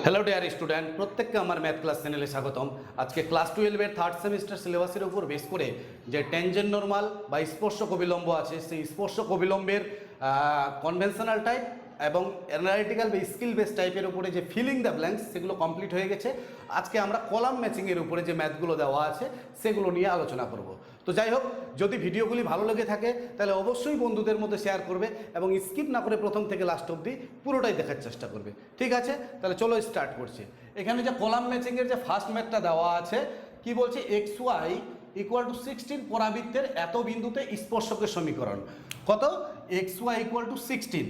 Hello dear student, প্রত্যেককে আমার math class চ্যানেলে স্বাগতম। আজকে ক্লাস 12-এর থার্ড সেমিস্টার সিলেবাসের উপর বেস করে যে ট্যানজেন্ট নরমাল বা স্পর্শক অবিলম্ব আছে, সেই স্পর্শক অবিলম্বের কনভেনশনাল টাইপ এবং অ্যানালিটিক্যাল বা স্কিল বেস টাইপের উপরে যে ফিলিং দ্য ব্ল্যাঙ্কস সেগুলো কমপ্লিট হয়ে গেছে। আজকে আমরা কলাম ম্যাচিংয়ের উপরে যে ম্যাথগুলো দেওয়া আছে সেগুলো নিয়ে আলোচনা করব। তো যাই হোক, যদি ভিডিওগুলি ভালো লেগে থাকে তাহলে অবশ্যই বন্ধুদের মধ্যে শেয়ার করবে এবং স্কিপ না করে প্রথম থেকে লাস্ট অবধি পুরোটাই দেখার চেষ্টা করবে। ঠিক আছে, তাহলে চলো স্টার্ট করছি। এখানে যে কলাম ম্যাচিংয়ের যে ফার্স্ট ম্যাথটা দেওয়া আছে, কি বলছে, এক্স ওয়াই ইকুয়াল টু 16 পরাবৃত্তের এত বিন্দুতে স্পর্শকের সমীকরণ কত? এক্স Y equal to 16,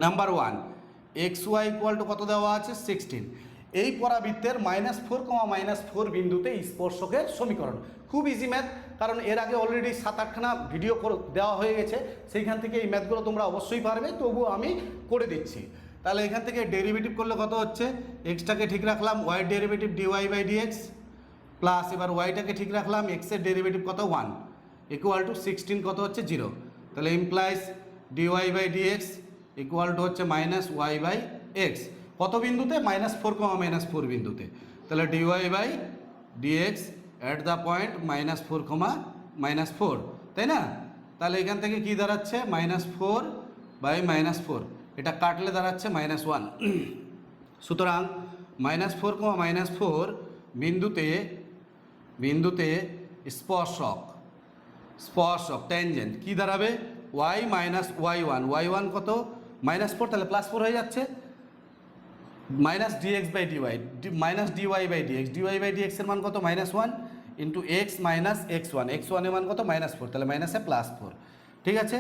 number one. X Y equal to কত দেওয়া আছে? 16। এই পরাবৃত্তের -4, বিন্দুতে স্পর্শকের সমীকরণ। খুব ইজি ম্যাথ, কারণ এর আগে অলরেডি 7-8খানা ভিডিও দেওয়া হয়ে গেছে, সেইখান থেকে এই ম্যাথগুলো তোমরা অবশ্যই পারবে, তবুও আমি করে দিচ্ছি। তাহলে এখান থেকে ডেরিভেটিভ করলে কত হচ্ছে? এক্সটাকে ঠিক রাখলাম, y derivative dy by dx, plus এবার ওয়াইটাকে ঠিক রাখলাম, এক্সের ডেরিভেটিভ কত? 1 ইকুয়াল টু 16 কত হচ্ছে? 0। তাহলে implies dy by dx equal to হচ্ছে মাইনাস ওয়াই বাই এক্স। কত বিন্দুতে? -4, বিন্দুতে। তাহলে dy by dx at the point -4, তাই না? তাহলে এখান থেকে কি দাঁড়াচ্ছে? -4 বাই -4, এটা কাটলে দাঁড়াচ্ছে -1। সুতরাং -4, বিন্দুতে স্পর্শক ট্যানজেন্ট কি দাঁড়াবে? y মাইনাস y1 কত? -4, তাহলে +4 হয়ে যাচ্ছে। Minus dx by dy, minus dy by dx এর মান কত? -1 ইন্টু এক্স মাইনাস x1 এর মান কত? -4, তাহলে মাইনাসে +4। ঠিক আছে,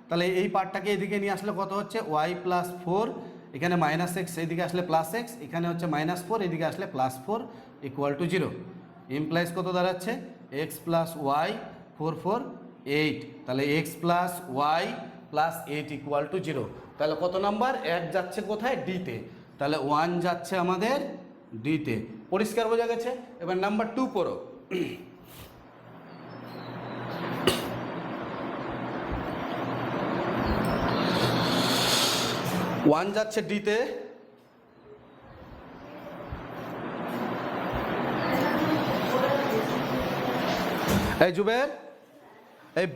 তাহলে এই পার্টটাকে এদিকে নিয়ে আসলে কত হচ্ছে? y + 4, এখানে -x, এদিকে আসলে +x, এখানে হচ্ছে -4, এদিকে আসলে +4 ইকুয়াল টু 0। ইমপ্লাইজ কত দাঁড়াচ্ছে? x + y 4, 8, তাহলে x + y + 8 ইকুয়াল টু 0। তাহলে কত নাম্বার? 1 যাচ্ছে কোথায়? ডিতে, তাহলে 1 যাচ্ছে আমাদের ডিতে। পরিষ্কার বোঝা গেছে? এবার নাম্বার 2 পড়ো। 1 যাচ্ছে ডিতে, এই জুবের, এই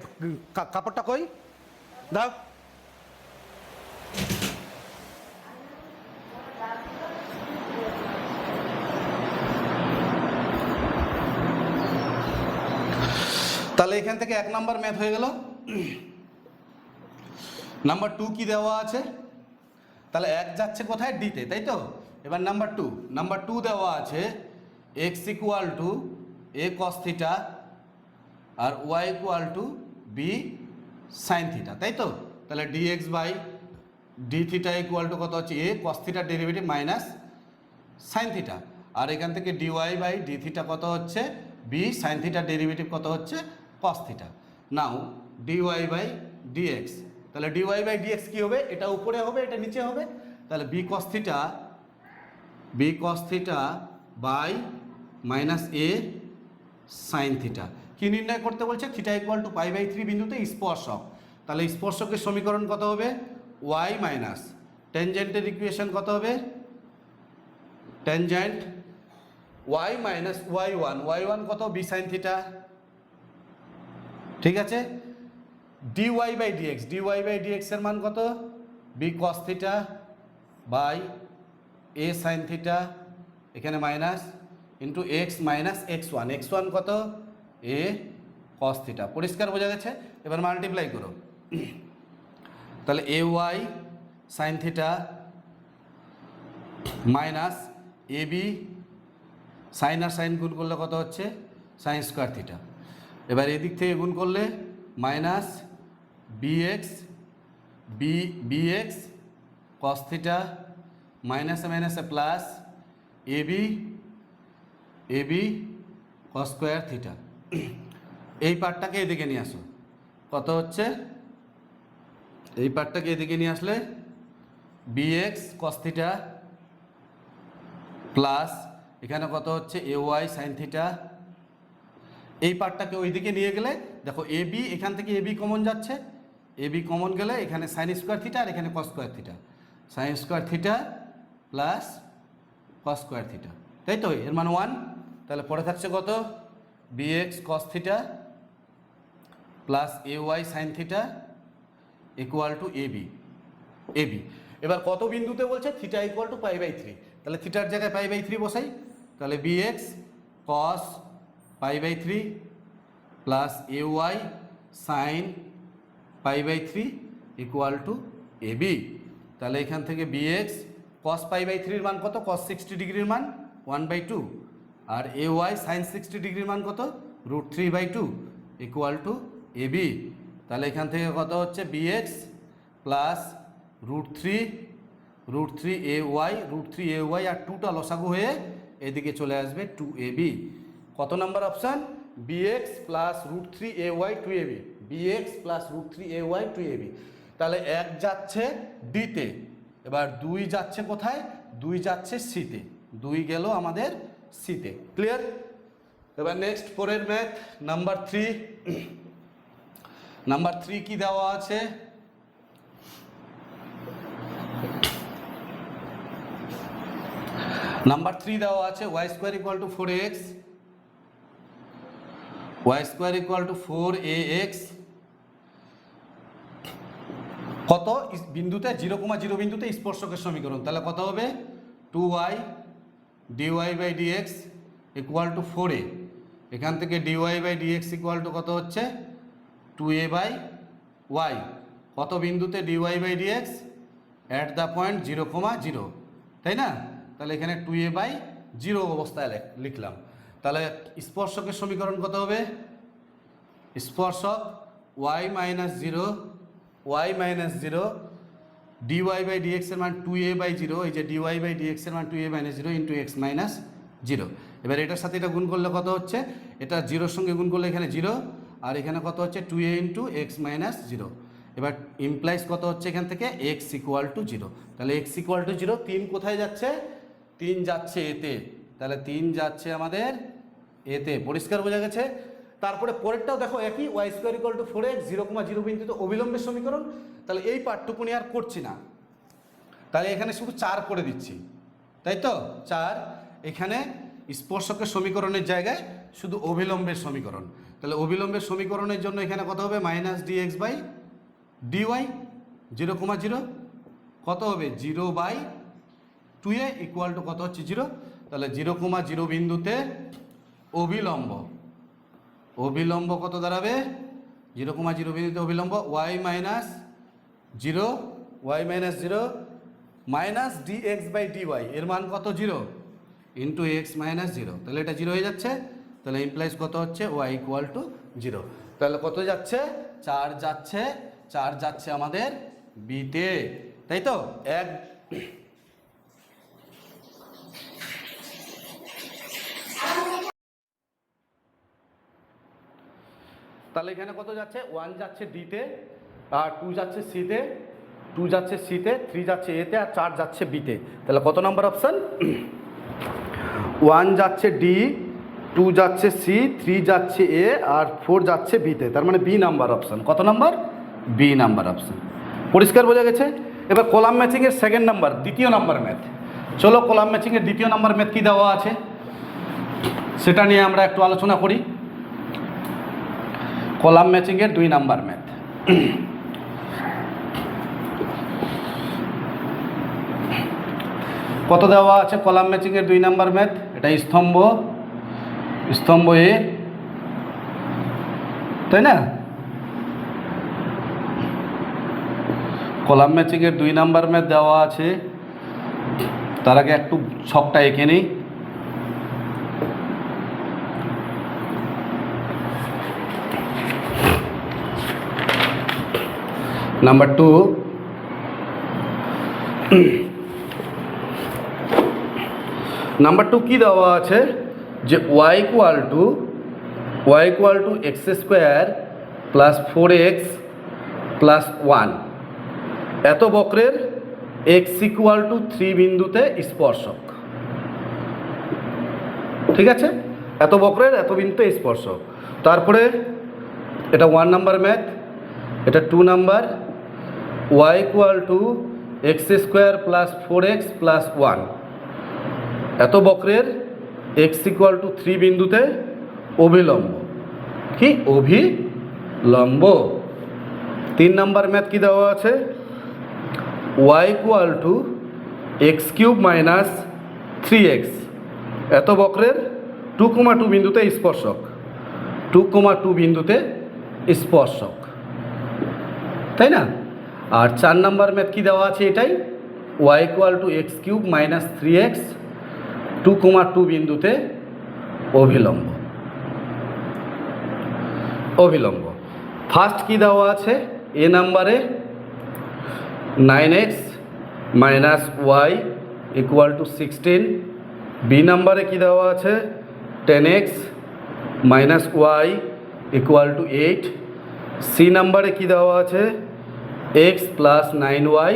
কাপড়টা কই দাও। তাহলে এখান থেকে 1 নাম্বার ম্যাথ হয়ে গেল। নাম্বার 2 কি দেওয়া আছে? তাহলে 1 যাচ্ছে কোথায়? ডিতে, তাই তো? এবার নাম্বার 2 দেওয়া আছে x equal to a cos theta আর y equal to b sin theta, তাই তো? তাহলে dx by d theta equal to কত হচ্ছে? a cos থিটার ডেরিভেটিভ মাইনাস sin থিটা, আর এখান থেকে dy বাই ডি থিটা কত হচ্ছে? b sin থিটার ডেরিভেটিভ কত হচ্ছে? cos theta. Now dy by dx, তাহলে dy বাই dx কি হবে? এটা উপরে হবে, এটা নিচে হবে। তাহলে b cos theta by minus a sin theta. কি নির্ণয় করতে বলছে? থিটা ইকুয়াল টু π/3 বিন্দুতে স্পর্শক। তাহলে স্পর্শকের সমীকরণ কত হবে? y মাইনাস ট্যানজেন্টের ইকুয়েশন কত হবে? ট্যানজেন্ট y মাইনাস y1 কত? b sin theta. ঠিক আছে, dy বাই dx এর মান কত? b cos theta by a sin theta, এখানে minus into x minus x1 কত? a cos theta. পরিষ্কার বোঝা গেছে? এবার মাল্টিপ্লাই করো, তাহলে ay sin theta minus ab, sine আর সাইন গুণ করলে কত হচ্ছে? Sine square theta. এবার এদিক থেকে গুণ করলে মাইনাস bx cos থিটা মাইনাসে plus ab cos square theta. এই পার্টটাকে এদিকে নিয়ে আসো, কত হচ্ছে? এই পার্টটাকে এদিকে নিয়ে আসলে bx cos থিটা প্লাস এখানে কত হচ্ছে? ay sin theta. এই পার্টটাকে ওইদিকে নিয়ে গেলে দেখো ab, এখান থেকে ab কমন যাচ্ছে, ab কমন গেলে এখানে সাইন স্কোয়ার থিটা আর এখানে cos square theta, sign square theta plus cos square theta, তাই তো? এর মান 1। তাহলে পরে থাকছে কত? bx cos theta plus ay sine theta equal to AB. এবার কত বিন্দুতে বলছে? Theta equal to π/3। তাহলে থিটার জায়গায় π/3 বসাই। তাহলে bx cos π/3 plus ay sine π/3 equal to AB. তাহলে এখান থেকে bx কস π/3 মান কত? কস 60 ডিগ্রির মান 1/2, আর ay সাইন 60 ডিগ্রির মান কত? √3/2 ইকুয়াল টু এবি। তাহলে এখান থেকে কত হচ্ছে? bx প্লাস √3 আর 2টা লসাগু হয়ে এদিকে চলে আসবে 2ab। কত number option? bx plus √3ay 2ab, bx plus √3ay 2ab। তাহলে 1 যাচ্ছে ডিতে, এবার 2 যাচ্ছে কোথায়? 2 যাচ্ছে সিতে, 2 গেল আমাদের সিতে। ক্লিয়ার? এবার নেক্সট পরের ম্যাথ নাম্বার 3। নাম্বার 3 কি দেওয়া আছে? নাম্বার 3 দেওয়া আছে y square equal to 4ax, y square equal to 4ax কত বিন্দুতে? 0,0 বিন্দুতে স্পর্শকের সমীকরণ। তাহলে কত হবে? 2y dy/dx equal to 4a। এখান থেকে dy/dx ইকুয়াল টু কত হচ্ছে? 2a/y। কত বিন্দুতে dy/dx? অ্যাট দ্য পয়েন্ট 0,0, তাই না? তাহলে এখানে 2a/0 অবস্থায় লিখলাম। তাহলে স্পর্শকের সমীকরণ কত হবে? স্পর্শক y - 0 dy/dx এর মান 2a/0, এই যে dy/dx এর মান 2a - 0 ইন্টু x - 0। এবার এটার সাথে এটা গুণ করলে কত হচ্ছে? এটা 0-র সঙ্গে গুণ করলে এখানে 0, আর এখানে কত হচ্ছে? 2a into x - 0। এবার ইমপ্লাইজ কত হচ্ছে এখান থেকে? x equal two 0। তাহলে x ইকুয়াল টু 0। 3 কোথায় যাচ্ছে? 3 যাচ্ছে এতে, তাহলে 3 যাচ্ছে আমাদের এতে। পরিষ্কার বোঝা গেছে? তারপরে পরেরটাও দেখো একই, y square equal to 4x, 0,0 বিন্দুতে অবিলম্বের সমীকরণ। তাহলে এই পার্টটুকু নিয়ে আর করছি না, তাহলে এখানে শুধু 4 করে দিচ্ছি, তাই তো? 4। এখানে স্পর্শকের সমীকরণের জায়গায় শুধু অবিলম্বের সমীকরণ। তাহলে অবিলম্বের সমীকরণের জন্য এখানে কত হবে? -dx/dy 0,0 কত হবে? 0/2a ইকুয়াল টু কত হচ্ছে? 0। তাহলে 0,0 বিন্দুতে অবিলম্ব কত দাঁড়াবে? 0,0 বিন্দুতে অবিলম্ব y - 0 -dx/dy এর মান কত? 0 ইন্টু x - 0। তাহলে এটা 0 হয়ে যাচ্ছে। তাহলে ইমপ্লাইজ কত হচ্ছে? y equal two 0। তাহলে কত যাচ্ছে? 4 যাচ্ছে। 4 যাচ্ছে আমাদের বিতে, তাই তো? তাহলে এখানে কত যাচ্ছে? 1 যাচ্ছে ডিতে, আর 2 যাচ্ছে সিতে, 2 যাচ্ছে সিতে, 3 যাচ্ছে এতে, আর 4 যাচ্ছে বিতে। তাহলে কত নাম্বার অপশান? 1 যাচ্ছে ডি, 2 যাচ্ছে সি, 3 যাচ্ছে এ, আর 4 যাচ্ছে বিতে। তার মানে বি নাম্বার অপশান। কত নাম্বার? B number option. পরিষ্কার বোঝা গেছে? এবার কলাম ম্যাচিংয়ের সেকেন্ড নাম্বার, দ্বিতীয় নাম্বার ম্যাথ। চলো কলাম ম্যাচিংয়ের দ্বিতীয় নাম্বার ম্যাথ কী দেওয়া আছে সেটা নিয়ে আমরা একটু আলোচনা করি। কলাম ম্যাচিংয়ের 2 নাম্বার ম্যাথ। কত দেওয়া আছে কলাম ম্যাচিংয়ের 2 নাম্বার ম্যাথ? এটা স্তম্ভ এ, তাই না? কলাম ম্যাচিংয়ের 2 নাম্বার ম্যাথ দেওয়া আছে। তার আগে একটু ছকটা এঁকে নিই। নাম্বার 2, নাম্বার 2 কি দেওয়া আছে? যে y equal two x square plus 4x plus 1 এত বক্রের x ইকুয়াল টু 3 বিন্দুতে স্পর্শক। ঠিক আছে? এত বক্রের এত বিন্দুতে স্পর্শক। তারপরে এটা 1 নাম্বার ম্যাথ, এটা 2 number. y equal two x square plus 4x plus 1 এত বক্রের এক্স ইকুয়াল টু 3 বিন্দুতে অভিলম্ব। কি অভিলম্ব। 3 নাম্বার ম্যাথ কি দেওয়া আছে, y equal to x cube minus 3x এত বক্রের 2,2 বিন্দুতে স্পর্শক, 2,2 বিন্দুতে স্পর্শক, তাই না? আর 4 নাম্বার ম্যাথ কি দেওয়া আছে এটাই, y equal to x cube minus 3x 2,2 বিন্দুতে অভিলম্ব। অভিলম্ব ফার্স্ট কি দেওয়া আছে, এ নাম্বারে 9x minus y equal to 16, B নাম্বারে কি দেওয়া আছে 10x minus y equal to 8, C নাম্বারে কি দেওয়া আছে x plus 9y,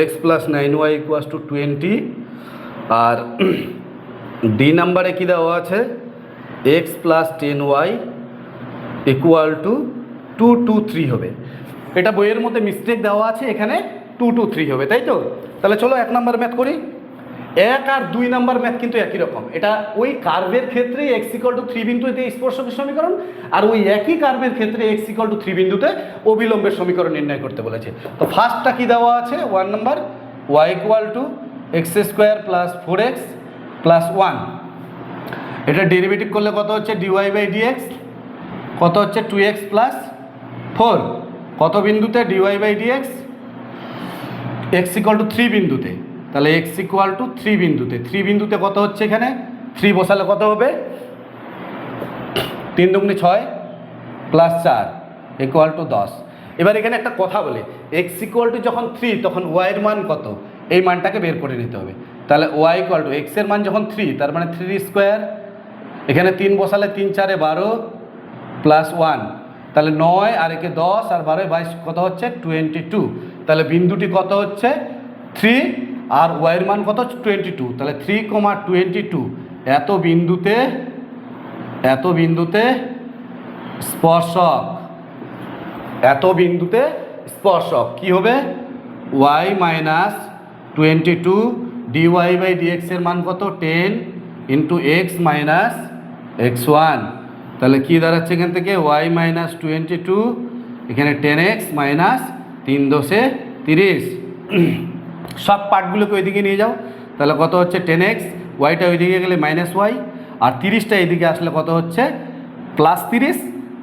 x plus 9y equal to 20, আর ডি নাম্বারে কি দেওয়া আছে x plus 10y equal to 2 2 3 হবে। এটা বইয়ের মধ্যে মিস্টেক দেওয়া আছে, এখানে 2 2 3 হবে, তাই তো? তাহলে চলো 1 নাম্বার ম্যাথ করি। 1 আর 2 নাম্বার ম্যাথ কিন্তু একই রকম, এটা ওই কার্ভের ক্ষেত্রে x ইকুয়াল টু 3 বিন্দুতে স্পর্শকের সমীকরণ, আর ওই একই কার্ভের ক্ষেত্রে x ইকুয়াল টু 3 বিন্দুতে অবিলম্বের সমীকরণ নির্ণয় করতে বলেছে। তো ফার্স্টটা কি দেওয়া আছে 1 number, y equal to x square plus 4x plus 1, এটা ডেরিভেটিভ করলে কত হচ্ছে dy বাই dx, কত হচ্ছে 2x প্লাস 4, কত বিন্দুতে dy by dx, x equal to 3 বিন্দুতে, তাহলে x ইকুয়াল টু 3 বিন্দুতে, 3 বিন্দুতে কত হচ্ছে এখানে 3 বসালে কত হবে 3 দুগুণে 6 প্লাস 4 ইকুয়াল টু 10। এবার এখানে একটা কথা বলে, x ইকুয়াল টু যখন 3 তখন y এর মান কত, এই মানটাকে বের করে নিতে হবে। তাহলে y ইকুয়াল টু x এর মান যখন 3, তার মানে 3 স্কোয়ার, এখানে 3 বসালে 3 4 12 প্লাস 1, তাহলে 9 আর একে 10 আর 12 22 কত হচ্ছে 22, তাহলে বিন্দুটি কত হচ্ছে 3 আর y এর মান কত 22, তাহলে 3,22 এত বিন্দুতে স্পর্শক, এত বিন্দুতে স্পর্শক কি হবে y minus 22 dy by dx এর মান কত 10 ইন্টু x মাইনাস x1, তাহলে কি দাঁড়াচ্ছে এখান থেকে y মাইনাস 22, এখানে 10x মাইনাস 3 দোষে 30, সব পার্টগুলোকে ওইদিকে নিয়ে যাও, তাহলে কত হচ্ছে 10x, ওয়াইটা ওইদিকে গেলে মাইনাস ওয়াই, আর 30টা এইদিকে আসলে কত হচ্ছে প্লাস 30,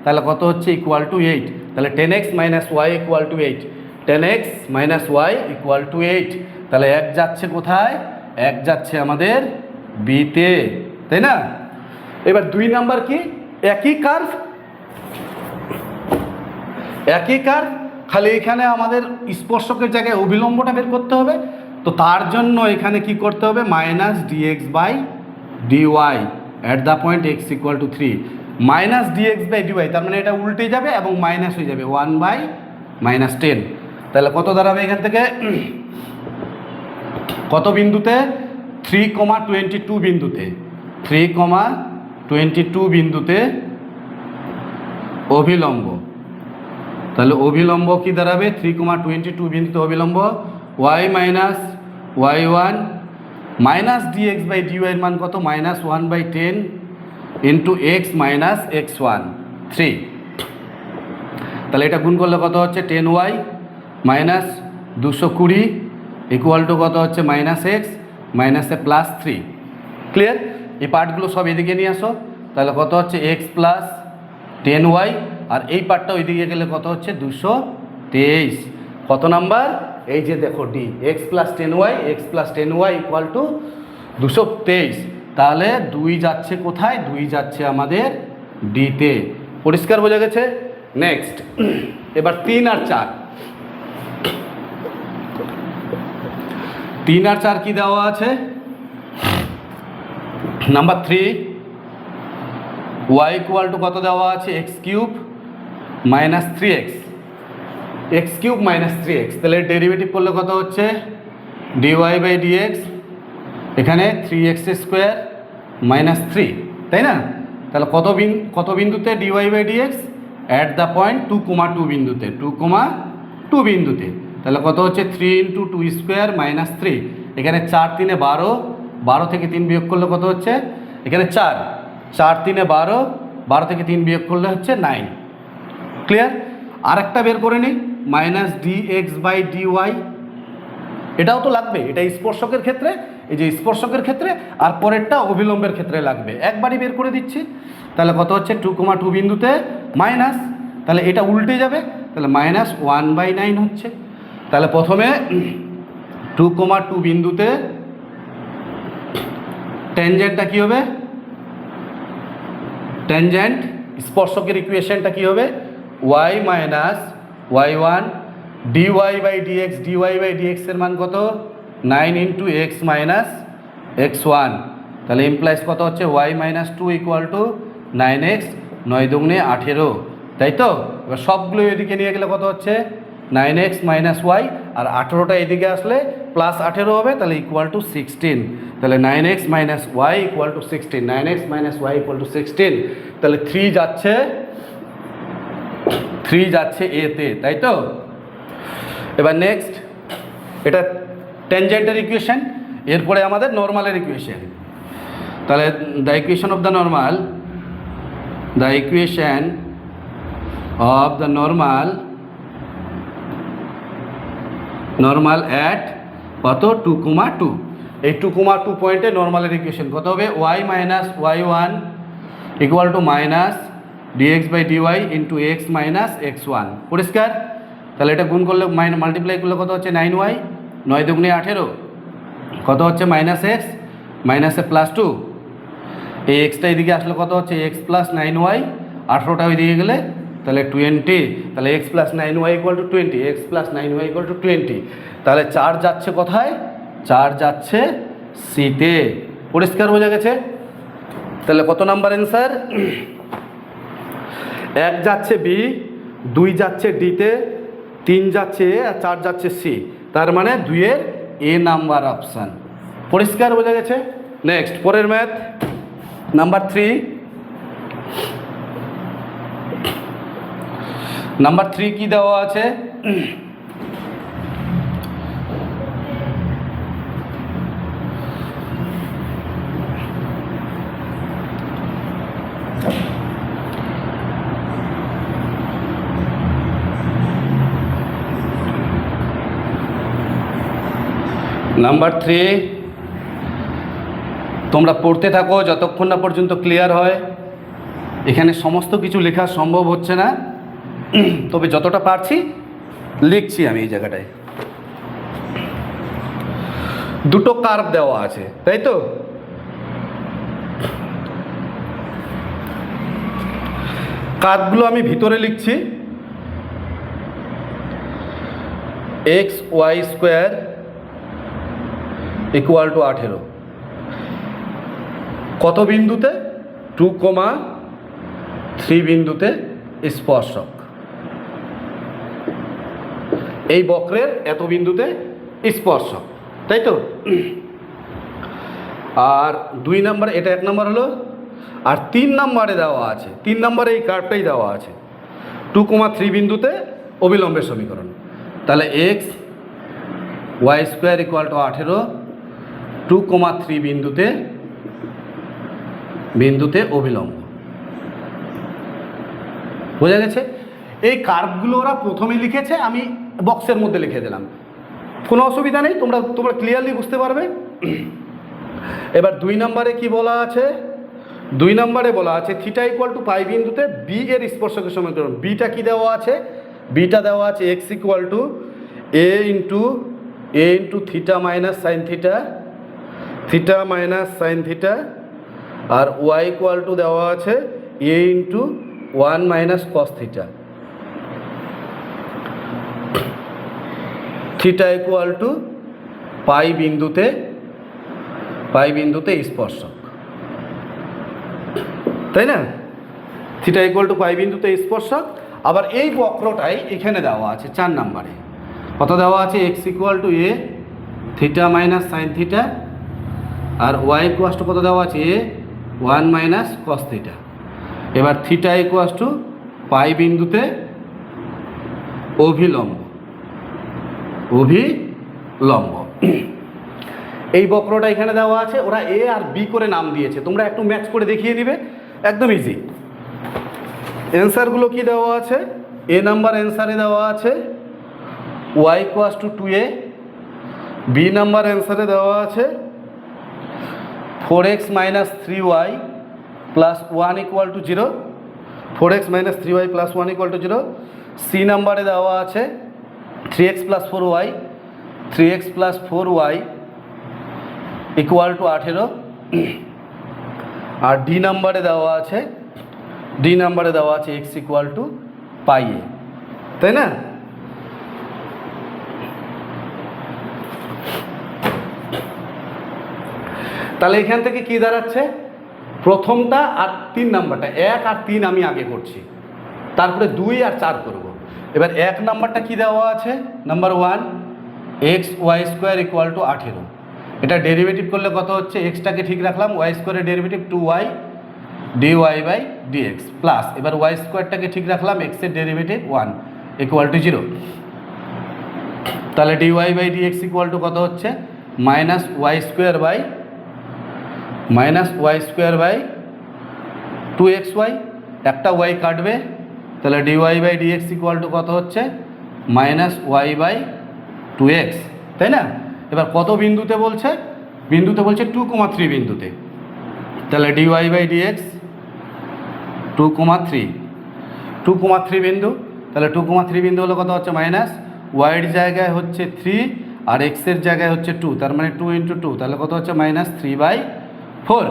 তাহলে কত হচ্ছে ইকুয়াল টু 8, তাহলে 10x minus y equal to 8, 10x minus y equal to 8, তাহলে 1 যাচ্ছে কোথায়, 1 যাচ্ছে আমাদের বিতে, তাই না? এবার 2 নাম্বার কি, একই কার্ভ, খালি এখানে আমাদের স্পর্শকের জায়গায় অভিলম্বটা বের করতে হবে। তো তার জন্য এখানে কি করতে হবে minus dx by dy at the point x equal to 3, minus dx by dy, তার মানে এটা উল্টে যাবে এবং মাইনাস হয়ে যাবে 1 বাই মাইনাস 10, তাহলে কত দাঁড়াবে এখান থেকে কত বিন্দুতে 3,22 বিন্দুতে, 3,22 বিন্দুতে অভিলম্ব, তাহলে অভিলম্ব কি দাঁড়াবে 3,22 বিন্দুতে অভিলম্ব y minus y1 minus dx by dy এর মান কত minus 1 by 10 into x minus x1 3, তাহলে এটা গুণ করলে কত হচ্ছে 10y মাইনাস 220 ইকুয়াল টু কত হচ্ছে মাইনাস এক্স মাইনাসে প্লাস 3, ক্লিয়ার? এই পার্টগুলো সব এদিকে নিয়ে আসো, তাহলে কত হচ্ছে এক্স প্লাস 10y, আর এই পার্টটা ওইদিকে গেলে কত হচ্ছে 223, কত নাম্বার এই যে দেখো D, x plus 10y equal to 223, তাহলে 2 যাচ্ছে কোথায়, 2 যাচ্ছে আমাদের ডিতে, পরিষ্কার বোঝা গেছে? নেক্সট এবার 3 আর 4, 3 আর 4 কি দেওয়া আছে, নাম্বার 3 y ইকুয়াল টু কত দেওয়া আছে x cube minus 3x, x cube minus 3x, তাহলে ডেরিভেটিভ করলে কত হচ্ছে dy বাই dx, এখানে 3x স্কোয়ার মাইনাস 3, তাই না? তাহলে কত বিন্দুতে dy by dx at the point 2,2 বিন্দুতে, 2,2 বিন্দুতে, তাহলে কত হচ্ছে 3 ইন্টু 2 স্কোয়ার মাইনাস 3, এখানে 4 3 12 12 থেকে 3 বিয়োগ করলে কত হচ্ছে, এখানে 4, 4 3 12, 12 থেকে 3 বিয়োগ করলে হচ্ছে 9। ক্লিয়ার? আরেকটা বের করে নিই, মাইনাস dx/dy, এটাও তো লাগবে, এটা স্পর্শকের ক্ষেত্রে, এই যে স্পর্শকের ক্ষেত্রে, আর পরেরটা অবিলম্বের ক্ষেত্রে লাগবে। একবারই বের করে দিচ্ছি। তাহলে কত হচ্ছে 2,2 বিন্দুতে মাইনাস, তাহলে এটা উল্টে যাবে, তাহলে -1/9 হচ্ছে। তাহলে প্রথমে 2,2 বিন্দুতে ট্যানজেন্টটা কী হবে, ট্যানজেন্ট স্পর্শকের ইকুয়েশনটা কী হবে, y - y1 dy/dx, dy/dx এর মান কত, 9 × x - x1, তাহলে ইমপ্লাইজ কত হচ্ছে y - 2 = 9x, 9 দুগুণে 18, তাই তো? এবার সবগুলো এদিকে নিয়ে গেলে কত হচ্ছে 9x - y, আর 18টা এদিকে আসলে +18 হবে, তাহলে =16, তাহলে 9x - y = 16, 9x - y = 16, তাহলে 3 যাচ্ছে এতে, তাই তো? এবার নেক্সট, এটা ট্যানজেন্টের ইকুয়েশন, এরপরে আমাদের নর্মালের ইকুয়েশন। তাহলে the equation of the normal, the equation of the normal at কত, 2,2, এই 2,2 পয়েন্টে নর্মালের ইকুয়েশন কত হবে, y - y1 = -dx/dy × x - x1, পরিষ্কার? তাহলে এটা গুণ করলে মাল্টিপ্লাই করলে কত হচ্ছে 9y, 9 দুগুণে 18, কত হচ্ছে -x, মাইনাসে +2, এই এক্সটা এদিকে আসলে কত হচ্ছে x + 9y, 18টা ওইদিকে গেলে তাহলে 20, তাহলে x + 9y = 20, x + 9y = 20, তাহলে 4 যাচ্ছে কোথায়, 4 যাচ্ছে সিতে, পরিষ্কার বোঝা গেছে? তাহলে কত নাম্বার অ্যান্সার, 1 যাচ্ছে বি, 2 যাচ্ছে ডিতে, 3 যাচ্ছে এ, আর 4 যাচ্ছে সি, তার মানে 2-এর এ নাম্বার অপশান, পরিষ্কার বোঝা গেছে? নেক্সট, পরের ম্যাথ নাম্বার 3। নাম্বার 3 কি দেওয়া আছে, নাম্বার 3 তোমরা পড়তে থাকো যতক্ষণ না পর্যন্ত ক্লিয়ার হয়। এখানে সমস্ত কিছু লেখা সম্ভব হচ্ছে না, তবে যতটা পারছি লিখছি আমি। এই জায়গাটায় দুটো কার্ভ দেওয়া আছে, তাই তো? কার্ভগুলো আমি ভিতরে লিখছি, x/y² = 18, কত বিন্দুতে, 2,3 বিন্দুতে স্পর্শক, এই বক্রের এত বিন্দুতে স্পর্শক, তাই তো? আর 2 নম্বর, এটা 1 নম্বর হলো, আর 3 নম্বরে দেওয়া আছে, 3 নম্বরে এই কার্ভটাই দেওয়া আছে, 2,3 বিন্দুতে অবিলম্বের সমীকরণ। তাহলে x/y² = 18, 2,3 বিন্দুতে অবিলম্ব, বোঝা গেছে? এই কার্ভগুলো ওরা প্রথমে লিখেছে, আমি বক্সের মধ্যে লিখে দিলাম, কোনো অসুবিধা নেই, তোমরা ক্লিয়ারলি বুঝতে পারবে। এবার 2 নম্বরে কি বলা আছে, 2 নম্বরে বলা আছে θ = π বিন্দুতে বি এর স্পর্শকের সমীকরণ। বিটা কি দেওয়া আছে, বিটা দেওয়া আছে x = a × θ - sin θ, θ - sin θ, R y = দেওয়া আছে a × 1 - cos θ, θ = π বিন্দুতে স্পর্শক, তাই না? θ = π বিন্দুতে স্পর্শক। আবার এই বক্রটাই এখানে দেওয়া আছে 4 নম্বরে, কত দেওয়া আছে, x = a, θ - sin θ, R y = কত দেওয়া আছে, a 1 - cos θ। এবার θ = π বিন্দুতে অভিলম্ব, এই বক্রটা এখানে দেওয়া আছে, ওরা এ আর বি করে নাম দিয়েছে, তোমরা একটু ম্যাচ করে দেখিয়ে নিবে, একদম ইজি। অ্যান্সারগুলো কি দেওয়া আছে? এ নাম্বার অ্যান্সারে দেওয়া আছে y = 2a, বি নাম্বার অ্যান্সারে দেওয়া আছে 4x - 3y + 1 = 0, 4x - 3y + 1 = 0, C নাম্বারে দেওয়া আছে 3x + 4y, 3x + 4y = 18, আর ডি নাম্বারে দেওয়া আছে x = πa, তাই না? তাহলে এখান থেকে কি দাঁড়াচ্ছে? প্রথমটা আর 3 নাম্বারটা, 1 আর 3 আমি আগে করছি, তারপরে 2 আর 4 করব। এবার 1 নাম্বারটা কি দেওয়া আছে? নাম্বার 1 xy² = 18, এটা ডেরিভেটিভ করলে কত হচ্ছে? এক্সটাকে ঠিক রাখলাম, y স্কোয়ারের ডেরিভেটিভ 2y dy/dx প্লাস, এবার y স্কোয়ারটাকে ঠিক রাখলাম, x এর ডেরিভেটিভ 1 = 0। তাহলে dy/dx = কত হচ্ছে? -y²/2xy, একটা y কাটবে, তাহলে dy/dx = কত হচ্ছে? -y/2x, তাই না? এবার কত বিন্দুতে বলছে? বিন্দুতে বলছে 2,3 বিন্দুতে, তাহলে dy/dx 2,3 বিন্দু, তাহলে 2,3 বিন্দু হলো কত হচ্ছে? মাইনাস ওয়াইয়ের জায়গায় হচ্ছে 3 আর এক্সের জায়গায় হচ্ছে 2, তার মানে 2 × 2, তাহলে কত হচ্ছে? -3/4।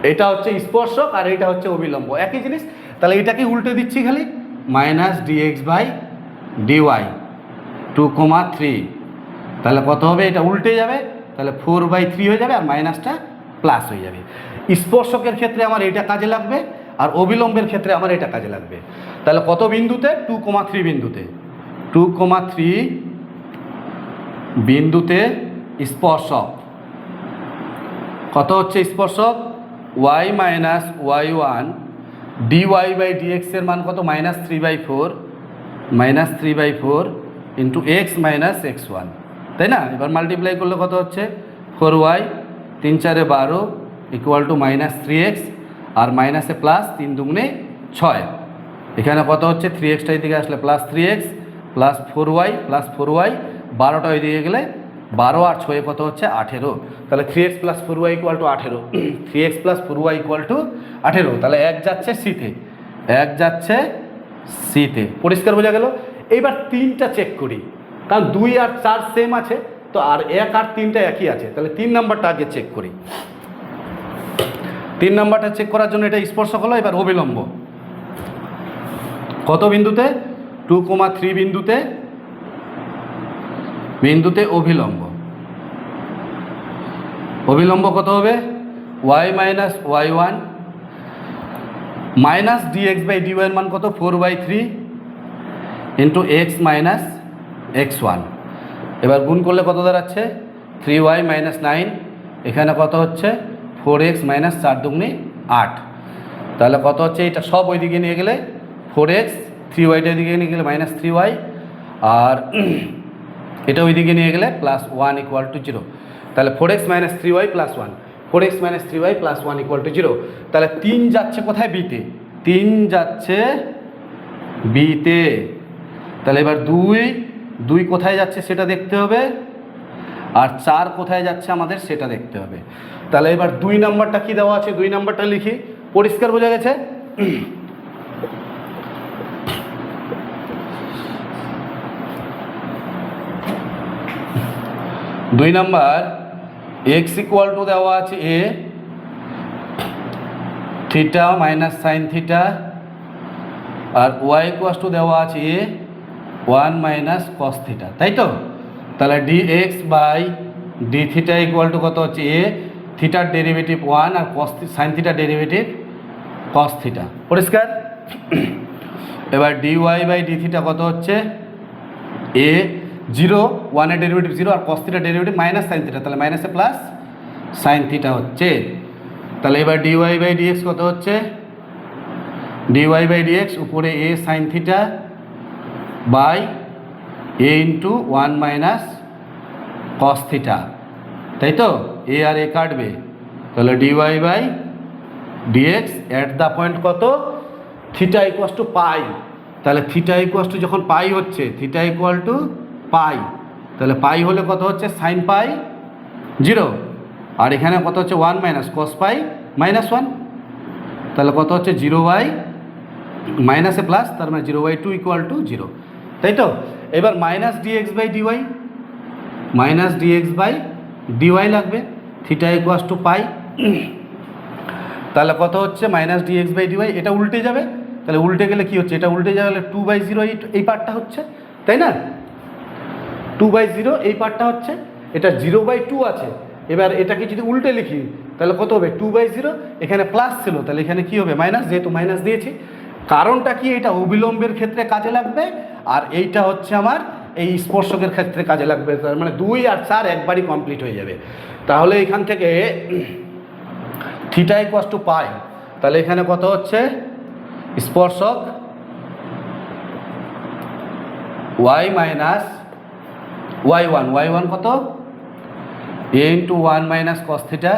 এটা হচ্ছে স্পর্শক আর এটা হচ্ছে অবিলম্ব, একই জিনিস। তাহলে এটাকে উল্টে দিচ্ছি খালি, -dx/dy 2,3, তাহলে কত হবে? এটা উল্টে যাবে, তাহলে 4/3 হয়ে যাবে, আর মাইনাসটা প্লাস হয়ে যাবে। স্পর্শকের ক্ষেত্রে আমার এটা কাজে লাগবে, আর অবিলম্বের ক্ষেত্রে আমার এটা কাজে লাগবে। তাহলে কত বিন্দুতে? 2,3 বিন্দুতে, 2,3 বিন্দুতে স্পর্শক কত হচ্ছে? স্পর্শক y - y1 dy/dx এর মান কত? -3/4 × x - x1, তাই না? এবার মাল্টিপ্লাই করলে কত হচ্ছে? 4y 3 × 4 = 12 = -3x, আর মাইনাসে প্লাস, 3 × 2 = 6, এখানে কত হচ্ছে? 3xটা এদিকে আসলে +3x + 4y + 4y, 12টা ওইদিকে গেলে 12 আর 6 কত হচ্ছে? 18, তাহলে 3x + 4y = 18, 3x + 4y = 18, তাহলে 1 যাচ্ছে সিতে, 1 যাচ্ছে সিতে। পরিষ্কার বোঝা গেল? এইবার 3টা চেক করি, কারণ 2 আর 4 সেম আছে, তো আর 1 আর 3টা একই আছে, তাহলে 3 নাম্বারটা আগে চেক করি। 3 নাম্বারটা চেক করার জন্য এটা স্পর্শক হলো। এবার অবিলম্ব কত বিন্দুতে? 2,3 বিন্দুতে অবিলম্ব। অবিলম্ব কত হবে? y - y1 -dx/dy এর মান কত? 4/3 × x - x1, এবার গুণ করলে কত দাঁড়াচ্ছে? 3y - 9, এখানে কত হচ্ছে? 4x - 4 × 2 = 8, তাহলে কত হচ্ছে? এটা সব ওইদিকে নিয়ে গেলে 4x, 3yটা ওইদিকে নিয়ে গেলে -3y, আর এটা ওইদিকে নিয়ে গেলে +1 = 0, তাহলে 4x - 3y + 1, 4x - 3y + 1 = 0, তাহলে 3 যাচ্ছে কোথায়? বিতে, 3 যাচ্ছে বিতে। তাহলে এবার 2 কোথায় যাচ্ছে সেটা দেখতে হবে, আর 4 কোথায় যাচ্ছে আমাদের সেটা দেখতে হবে। তাহলে এবার 2 নাম্বারটা কি দেওয়া আছে? 2 নাম্বারটা লিখি, পরিষ্কার বোঝা গেছে? 2 নাম্বার x = দেওয়া আছে a, θ - sin θ, আর y = দেওয়া আছে a 1 - cos θ, তাই তো? তাহলে dx/dθ = কত হচ্ছে? a, থিটার ডেরিভেটিভ 1 আর sin θ ডেরিভেটিভ cos θ, পরিষ্কার? এবার dy/dθ কত হচ্ছে? a 0, 1 এর ডেরিভেটিভ 0, আর cos θ ডেরিভেটিভ -sin θ, তাহলে মাইনাসে প্লাস sin θ হচ্ছে। তাহলে এবার dy/dx কত হচ্ছে? dy/dx উপরে a sin θ by a × 1 - cos θ, তাই তো এ আর এ কাটবে, তাহলে dy by dx at the point কত থিটা ইকুয়াস টু পাই, তাহলে থিটা ইকুয়াস টু যখন পাই হচ্ছে থিটা ইকুয়াল টু পাই, তাহলে পাই হলে কত হচ্ছে সাইন পাই 0, আর এখানে কত হচ্ছে 1 মাইনাস কস পাই -1, তাহলে কত হচ্ছে 0/, মাইনাসে প্লাস, তার মানে 0/2 ইকুয়াল টু 0, তাই তো। এবার minus dx by dy, minus dx by dy লাগবে, থিটা ইকুয়াস টু পাই, তাহলে কত হচ্ছে মাইনাস ডিএক্স বাই ডিওয়াই, এটা উল্টে যাবে, তাহলে উল্টে গেলে কি হচ্ছে, এটা উল্টে যাবে 2/0 এই পার্টটা হচ্ছে, তাই না, 2/0 এই পার্টটা হচ্ছে, এটা 0/2 আছে। এবার এটাকে যদি উল্টে লিখি তাহলে কত হবে 2/0, এখানে প্লাস ছিল তাহলে এখানে কি হবে মাইনাস, যেহেতু মাইনাস দিয়েছি। কারণটা কি, এটা অবিলম্বের ক্ষেত্রে কাজে লাগবে, আর এইটা হচ্ছে আমার এই স্পর্শকের ক্ষেত্রে কাজে লাগবে, তার মানে 2 আর 4 একবারই কমপ্লিট হয়ে যাবে। তাহলে এখান থেকে থিটা ইকুয়াস টু পাই, তাহলে এখানে কত হচ্ছে স্পর্শক y মাইনাস y1 কত a into 1 minus cos theta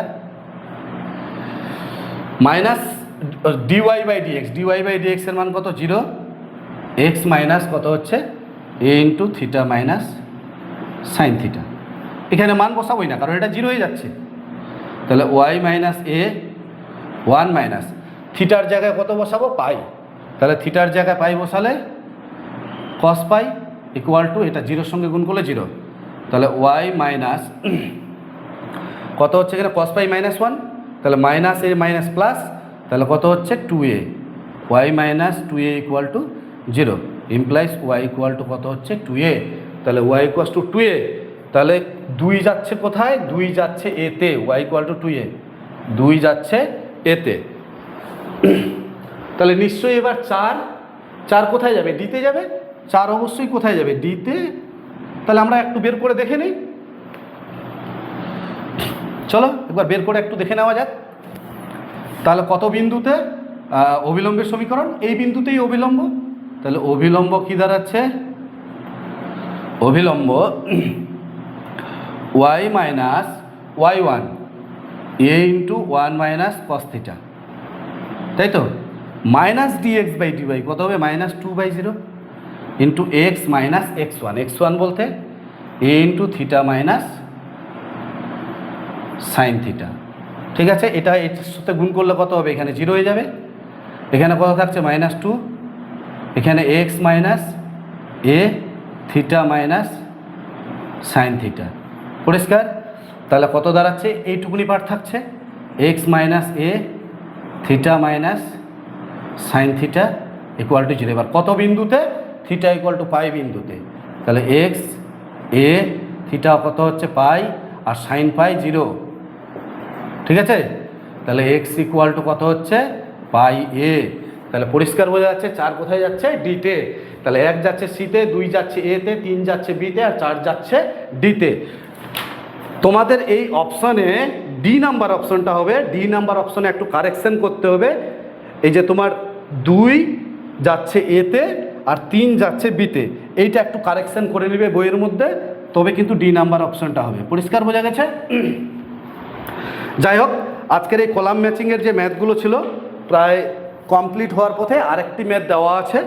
minus dy by dx এর মান কত 0, x মাইনাস কত হচ্ছে a into theta minus sine theta, এখানে মান বসাবোই না কারণ এটা 0 হয়ে যাচ্ছে, তাহলে y মাইনাস a 1 মাইনাস থিটার জায়গায় কত বসাবো পাই, তাহলে থিটার জায়গায় পাই বসালে কস পাই ইকুয়াল টু, এটা 0-র সঙ্গে গুণ করলে 0, তাহলে y মাইনাস কত হচ্ছে এখানে কস পাই -1, তাহলে মাইনাস এ মাইনাস প্লাস, তাহলে কত হচ্ছে 2a, y minus 2a equal to 0 implies y equal to কত হচ্ছে 2a, তাহলে y ইকুয়াল টু 2a, তাহলে 2 যাচ্ছে কোথায়, 2 যাচ্ছে এতে, y ইকুয়াল টু 2a, 2 যাচ্ছে এতে, তাহলে নিশ্চয়ই এবার 4 কোথায় যাবে, ডিতে যাবে, 4 অবশ্যই কোথায় যাবে ডিতে, তাহলে আমরা একটু বের করে দেখে নিই, চলো একবার বের করে একটু দেখে নেওয়া যাক। তাহলে কত বিন্দুতে অবিলম্বের সমীকরণ, এই বিন্দুতেই অবিলম্ব, তাহলে অবিলম্ব কি দাঁড়াচ্ছে, অবিলম্ব y minus y1 a into 1 minus cos theta, তাই তো, মাইনাস ডিএক্স বাই ডিওয়াই কত হবে -2/0 ইন্টু এক্স মাইনাস x1 বলতে a into theta minus sine theta, ঠিক আছে। এটা এর সাথে গুণ করলে কত হবে, এখানে 0 হয়ে যাবে, এখানে কত থাকছে -2, এখানে এক্স মাইনাস এ থিটা মাইনাস সাইন থিটা, পরিষ্কার। তাহলে কত দাঁড়াচ্ছে, এইটুকুনি পার্ট থাকছে এক্স মাইনাস এ theta minus sine theta equal two 0, এবার কত বিন্দুতে, থিটা ইকুয়াল টু পাই বিন্দুতে, তাহলে এক্স এ থিটা কত হচ্ছে পাই আর সাইন পাই 0, ঠিক আছে। তাহলে এক্স ইকুয়াল টু কত হচ্ছে পাই এ, তাহলে পরিষ্কার বোঝা যাচ্ছে 4 কোথায় যাচ্ছে ডিতে, তাহলে 1 যাচ্ছে সিতে, 2 যাচ্ছে এতে, 3 যাচ্ছে বিতে, আর 4 যাচ্ছে ডিতে। তোমাদের এই অপশানে ডি নাম্বার অপশানটা হবে, ডি নাম্বার অপশানে একটু কারেকশন করতে হবে, এই যে তোমার 2 যাচ্ছে এতে আর 3 যাচ্ছে বিতে, এইটা একটু কারেকশন করে নেবে বইয়ের মধ্যে, তবে কিন্তু ডি নাম্বার অপশানটা হবে, পরিষ্কার বোঝা গেছে। যাই হোক, আজকের এই কলাম ম্যাচিংয়ের যে ম্যাথগুলো ছিল প্রায় কমপ্লিট হওয়ার পথে, আরেকটি ম্যাথ দেওয়া আছে,